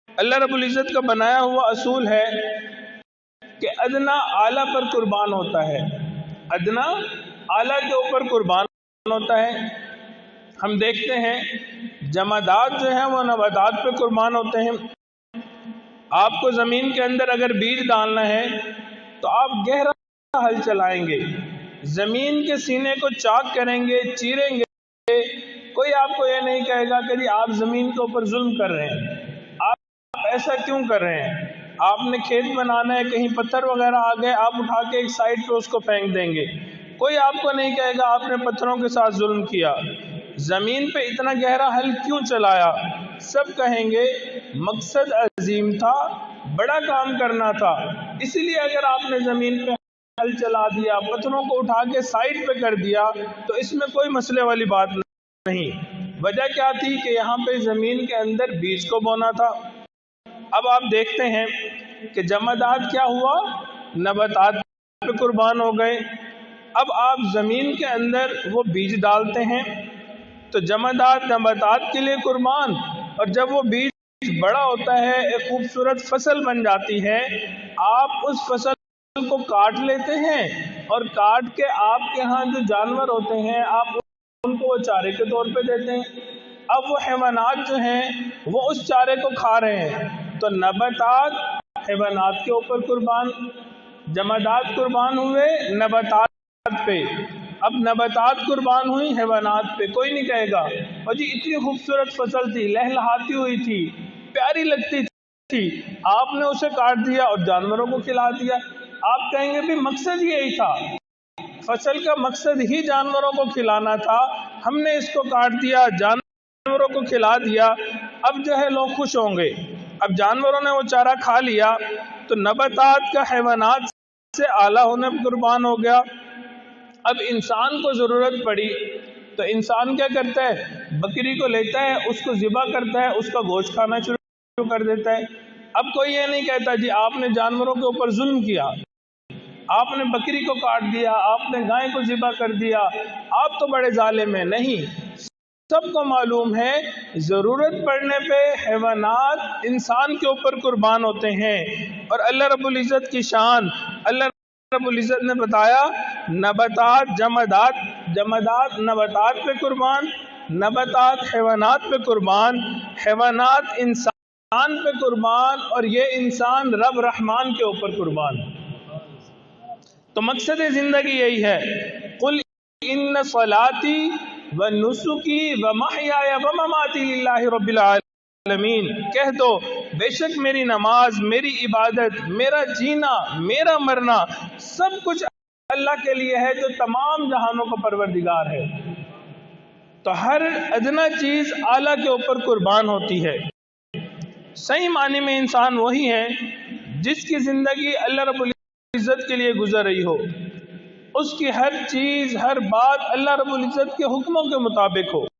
اللہ رب العزت کا بنایا ہوا اصول ہے کہ ادنا اعلیٰ پر قربان ہوتا ہے، ادنا اعلیٰ کے اوپر قربان ہوتا ہے۔ ہم دیکھتے ہیں جمادات جو ہیں وہ نباتات پہ قربان ہوتے ہیں۔ آپ کو زمین کے اندر اگر بیج ڈالنا ہے تو آپ گہرا ہل چلائیں گے، زمین کے سینے کو چاک کریں گے، چیریں گے۔ کوئی آپ کو یہ نہیں کہے گا کہ جی آپ زمین کے اوپر ظلم کر رہے ہیں، آپ ایسا کیوں کر رہے ہیں؟ آپ نے کھیت بنانا ہے، کہیں پتھر وغیرہ آ گئے، آپ اٹھا کے ایک سائڈ پہ اس کو پھینک دیں گے۔ کوئی آپ کو نہیں کہے گا آپ نے پتھروں کے ساتھ ظلم کیا۔ زمین پہ اتنا گہرا حل کیوں چلایا؟ سب کہیں گے مقصد عظیم تھا، بڑا کام کرنا تھا، اسی لیے اگر آپ نے زمین پہ حل چلا دیا، پتھروں کو اٹھا کے سائڈ پہ کر دیا تو اس میں کوئی مسئلے والی بات نہیں۔ وجہ کیا تھی کہ یہاں پہ زمین کے اندر بیج کو بونا تھا۔ اب آپ دیکھتے ہیں کہ جمادات کیا ہوا؟ نباتات پہ قربان ہو گئے۔ اب آپ زمین کے اندر وہ بیج ڈالتے ہیں تو جمادات نباتات کے لیے قربان، اور جب وہ بیج بڑا ہوتا ہے، ایک خوبصورت فصل بن جاتی ہے، آپ اس فصل کو کاٹ لیتے ہیں اور کاٹ کے آپ کے ہاں جو جانور ہوتے ہیں آپ ان کو وہ چارے کے طور پہ دیتے ہیں۔ اب وہ حیوانات جو ہیں وہ اس چارے کو کھا رہے ہیں، تو نباتات حیوانات کے اوپر قربان، جمادات قربان ہوئے نباتات پہ۔ اب نباتات قربان ہوئی حیوانات پہ۔ کوئی نہیں کہے گا اور جی اتنی خوبصورت فصل تھی، لہلہاتی ہوئی تھی، پیاری لگتی تھی، آپ نے اسے کاٹ دیا اور جانوروں کو کھلا دیا۔ آپ کہیں گے بھی مقصد یہی تھا، فصل کا مقصد ہی جانوروں کو کھلانا تھا، ہم نے اس کو کاٹ دیا، جانوروں کو کھلا دیا، اب جو ہے لوگ خوش ہوں گے۔ اب جانوروں نے وہ چارہ کھا لیا تو نباتات کا حیوانات سے اعلیٰ ہونے پر قربان ہو گیا۔ اب انسان کو ضرورت پڑی تو انسان کیا کرتا ہے؟ بکری کو لیتا ہے، اس کو ذبح کرتا ہے، اس کا گوشت کھانا شروع کر دیتا ہے۔ اب کوئی یہ نہیں کہتا جی آپ نے جانوروں کے اوپر ظلم کیا، آپ نے بکری کو کاٹ دیا، آپ نے گائے کو ذبح کر دیا، آپ تو بڑے ظالم ہیں۔ نہیں، سب کو معلوم ہے ضرورت پڑنے پہ حیوانات انسان کے اوپر قربان ہوتے ہیں۔ اور اللہ رب العزت کی شان، اللہ رب العزت نے بتایا نباتات جمادات نباتات پہ قربان، نباتات حیوانات پہ قربان، حیوانات انسان پہ قربان، اور یہ انسان رب رحمان کے اوپر قربان۔ تو مقصد زندگی یہی ہے، قل ان صلاتی ونسکی ومحیای ومماتی للہ رب العالمین، کہہ دو بے شک میری نماز، میری عبادت، میرا جینا، میرا مرنا سب کچھ اللہ کے لیے ہے جو تمام جہانوں کا پروردگار ہے۔ تو ہر ادنا چیز اعلیٰ کے اوپر قربان ہوتی ہے۔ صحیح معنی میں انسان وہی ہے جس کی زندگی اللہ رب العزت کے لیے گزر رہی ہو، اس کی ہر چیز ہر بات اللہ رب العزت کے حکموں کے مطابق ہو۔